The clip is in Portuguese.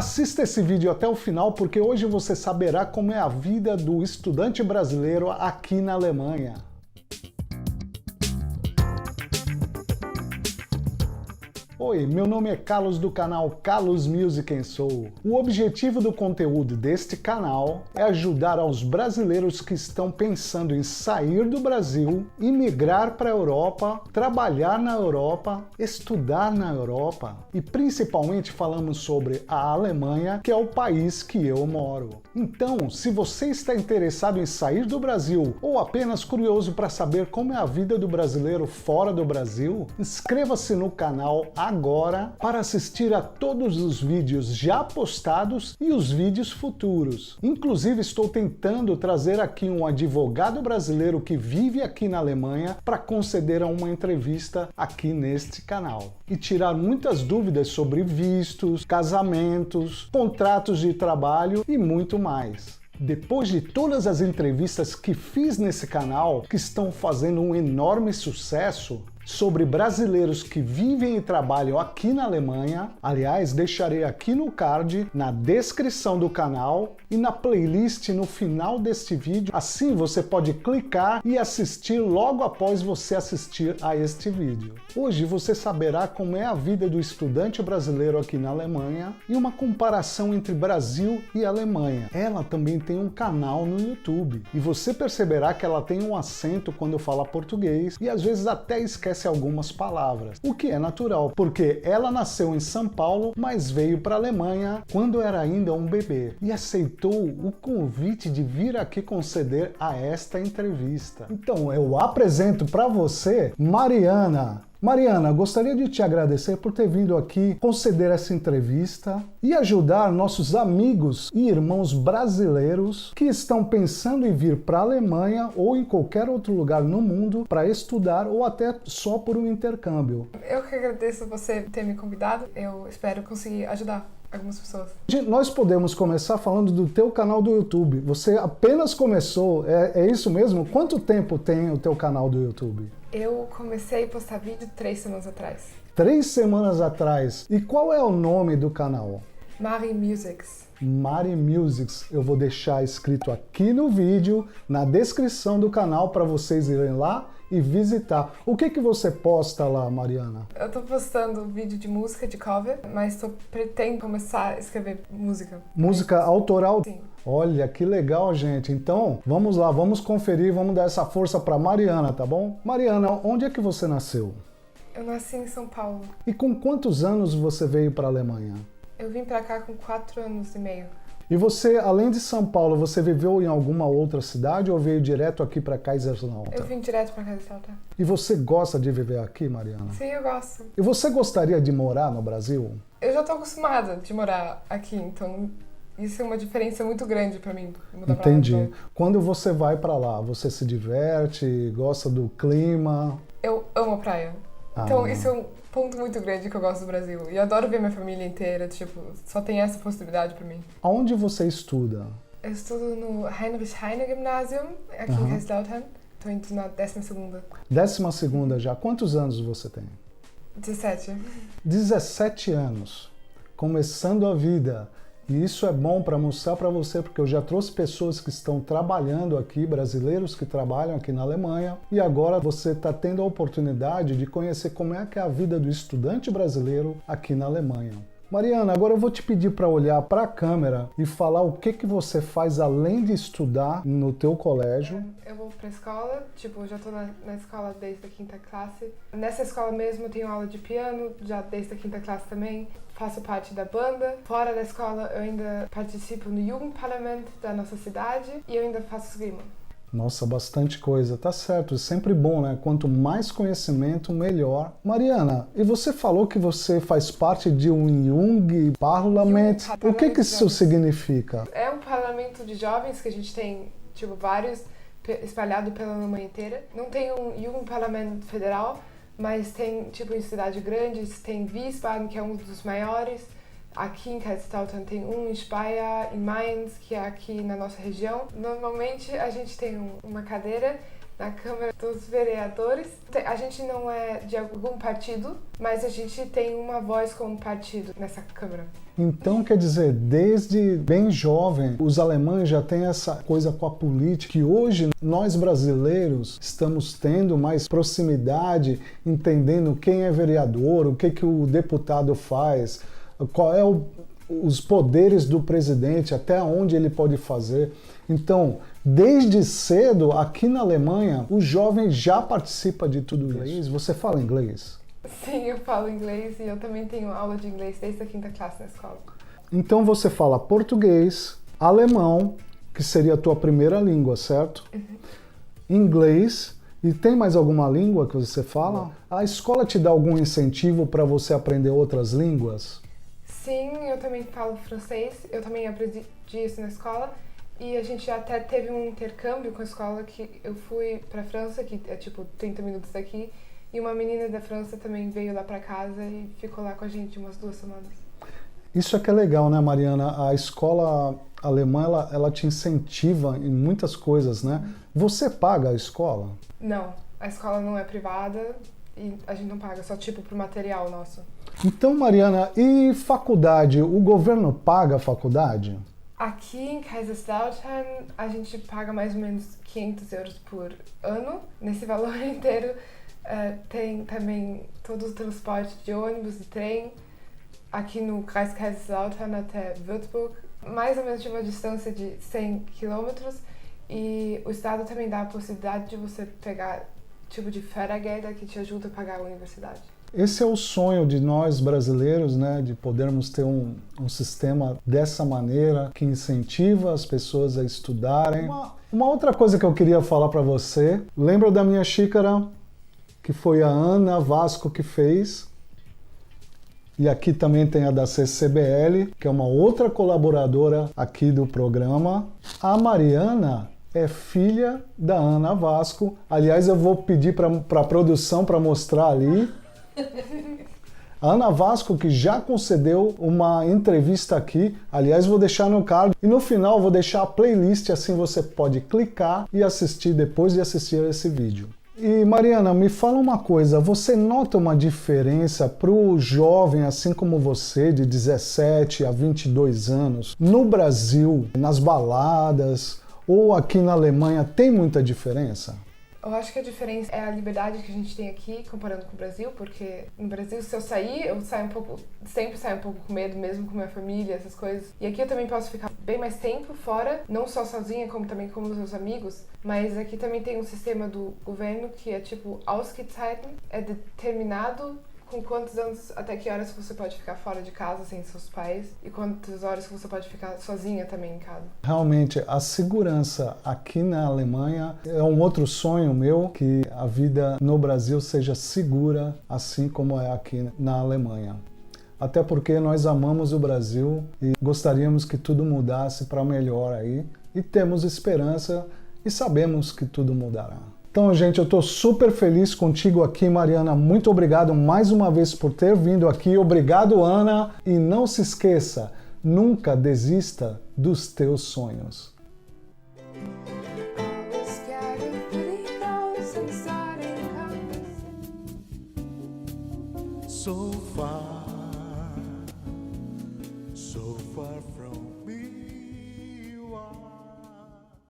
Assista esse vídeo até o final porque hoje você saberá como é a vida do estudante brasileiro aqui na Alemanha. Oi, meu nome é Carlos do canal Carlos Music and Soul. O objetivo do conteúdo deste canal é ajudar aos brasileiros que estão pensando em sair do Brasil, imigrar para a Europa, trabalhar na Europa, estudar na Europa e principalmente falamos sobre a Alemanha, que é o país que eu moro. Então, se você está interessado em sair do Brasil ou apenas curioso para saber como é a vida do brasileiro fora do Brasil, inscreva-se no canal agora para assistir a todos os vídeos já postados e os vídeos futuros. Inclusive, estou tentando trazer aqui um advogado brasileiro que vive aqui na Alemanha para conceder uma entrevista aqui neste canal e tirar muitas dúvidas sobre vistos, casamentos, contratos de trabalho e muito mais. Depois de todas as entrevistas que fiz nesse canal, que estão fazendo um enorme sucesso, sobre brasileiros que vivem e trabalham aqui na Alemanha, aliás, deixarei aqui no card, na descrição do canal e na playlist no final deste vídeo, assim você pode clicar e assistir logo após você assistir a este vídeo. Hoje você saberá como é a vida do estudante brasileiro aqui na Alemanha e uma comparação entre Brasil e Alemanha. Ela também tem um canal no YouTube e você perceberá que ela tem um acento quando fala português e às vezes até esquece algumas palavras, o que é natural, porque ela nasceu em São Paulo, mas veio para a Alemanha quando era ainda um bebê e aceitou o convite de vir aqui conceder a esta entrevista. Então eu apresento para você Mariana. Mariana, gostaria de te agradecer por ter vindo aqui conceder essa entrevista e ajudar nossos amigos e irmãos brasileiros que estão pensando em vir para a Alemanha ou em qualquer outro lugar no mundo para estudar ou até só por um intercâmbio. Eu que agradeço você ter me convidado, eu espero conseguir ajudar algumas pessoas. Nós podemos começar falando do teu canal do YouTube. Você apenas começou, é isso mesmo? Quanto tempo tem o teu canal do YouTube? Eu comecei a postar vídeo 3 semanas atrás. 3 semanas atrás. E qual é o nome do canal? Mari Musics. Mari Musics. Eu vou deixar escrito aqui no vídeo, na descrição do canal, para vocês irem lá e visitar. O que você posta lá, Mariana? Eu tô postando vídeo de música, de cover, mas pretendo começar a escrever música. Música autoral? Sim. Olha, que legal, gente. Então, vamos lá, vamos conferir, vamos dar essa força para Mariana, tá bom? Mariana, onde é que você nasceu? Eu nasci em São Paulo. E com quantos anos você veio para a Alemanha? Eu vim pra cá com 4 anos e meio. E você, além de São Paulo, você viveu em alguma outra cidade ou veio direto aqui para Kaiserslautern? Eu vim direto pra Kaiserslautern. E você gosta de viver aqui, Mariana? Sim, eu gosto. E você gostaria de morar no Brasil? Eu já tô acostumada de morar aqui, então isso é uma diferença muito grande pra mim. Mudar pra lá, Entendi. então. Quando você vai para lá, você se diverte, gosta do clima? Eu amo a praia. Então isso é um ponto muito grande que eu gosto do Brasil. E eu adoro ver minha família inteira, tipo, só tem essa possibilidade pra mim. Aonde você estuda? Eu estudo no Heinrich Heine Gymnasium, aqui em Kaiserslautern. Tô indo na 12ª. 12ª já. Quantos anos você tem? 17. 17 anos. Começando a vida. E isso é bom para mostrar para você, porque eu já trouxe pessoas que estão trabalhando aqui, brasileiros que trabalham aqui na Alemanha, e agora você está tendo a oportunidade de conhecer como é que é a vida do estudante brasileiro aqui na Alemanha. Mariana, agora eu vou te pedir para olhar para a câmera e falar o que você faz além de estudar no teu colégio. Eu vou pra escola, tipo, eu já tô na escola desde a 5ª classe. Nessa escola mesmo eu tenho aula de piano, já desde a 5ª classe também. Faço parte da banda. Fora da escola eu ainda participo no Jugendparlament da nossa cidade e eu ainda faço esgrima. Nossa, bastante coisa. Tá certo, sempre bom, né? Quanto mais conhecimento, melhor. Mariana, e você falou que você faz parte de um Jugendparlament. O que isso significa? É um parlamento de jovens que a gente tem, tipo, vários espalhado pela Alemanha inteira. Não tem um Jugendparlament federal, mas tem, tipo, em cidades grandes, tem Wiesbaden, que é um dos maiores. Aqui em Kaiserslautern tem um em Speyer, em Mainz, que é aqui na nossa região. Normalmente a gente tem uma cadeira na Câmara dos Vereadores. A gente não é de algum partido, mas a gente tem uma voz como partido nessa Câmara. Então, quer dizer, desde bem jovem, os alemães já têm essa coisa com a política, que hoje nós brasileiros estamos tendo mais proximidade, entendendo quem é vereador, o que o deputado faz, qual é os poderes do presidente, até onde ele pode fazer. Então, desde cedo, aqui na Alemanha, o jovem já participa de tudo isso. Você fala inglês? Sim, eu falo inglês e eu também tenho aula de inglês desde a 5ª classe na escola. Então você fala português, alemão, que seria a tua primeira língua, certo? Uhum. Inglês, e tem mais alguma língua que você fala? A escola te dá algum incentivo para você aprender outras línguas? Sim, eu também falo francês, eu também aprendi isso na escola. E a gente até teve um intercâmbio com a escola que eu fui pra França, que é tipo 30 minutos daqui, e uma menina da França também veio lá pra casa e ficou lá com a gente umas 2 semanas. Isso é que é legal, né, Mariana? A escola alemã, ela te incentiva em muitas coisas, né? Você paga a escola? Não, a escola não é privada e a gente não paga, só tipo pro material nosso. Então, Mariana, e faculdade? O governo paga a faculdade? Aqui em Kaiserslautern a gente paga mais ou menos 500 euros por ano. Nesse valor inteiro tem também todo o transporte de ônibus e trem. Aqui no Kreis Kaiserslautern até Würzburg, mais ou menos de uma distância de 100 quilômetros. E o Estado também dá a possibilidade de você pegar tipo de Fördergelder que te ajuda a pagar a universidade. Esse é o sonho de nós brasileiros, né, de podermos ter um sistema dessa maneira que incentiva as pessoas a estudarem. Uma outra coisa que eu queria falar para você, lembra da minha xícara, que foi a Ana Vasco que fez? E aqui também tem a da CCBL, que é uma outra colaboradora aqui do programa. A Mariana é filha da Ana Vasco. Aliás, eu vou pedir para a produção para mostrar ali. A Ana Vasco, que já concedeu uma entrevista aqui, aliás, vou deixar no card e no final vou deixar a playlist, assim você pode clicar e assistir depois de assistir esse vídeo. E Mariana, me fala uma coisa, você nota uma diferença para o jovem, assim como você, de 17 a 22 anos, no Brasil, nas baladas ou aqui na Alemanha, tem muita diferença? Eu acho que a diferença é a liberdade que a gente tem aqui comparando com o Brasil, porque no Brasil, se eu sair, eu saio um pouco, sempre saio um pouco com medo, mesmo com minha família, essas coisas. E aqui eu também posso ficar bem mais tempo fora, não só sozinha, como também com os meus amigos. Mas aqui também tem um sistema do governo que é tipo Ausgezeiten, é determinado com quantos anos, até que horas você pode ficar fora de casa sem seus pais e quantas horas que você pode ficar sozinha também em casa. Realmente, a segurança aqui na Alemanha é um outro sonho meu, que a vida no Brasil seja segura, assim como é aqui na Alemanha. Até porque nós amamos o Brasil e gostaríamos que tudo mudasse para melhor aí. E temos esperança e sabemos que tudo mudará. Então, gente, eu estou super feliz contigo aqui, Mariana. Muito obrigado mais uma vez por ter vindo aqui. Obrigado, Ana. E não se esqueça, nunca desista dos teus sonhos. So far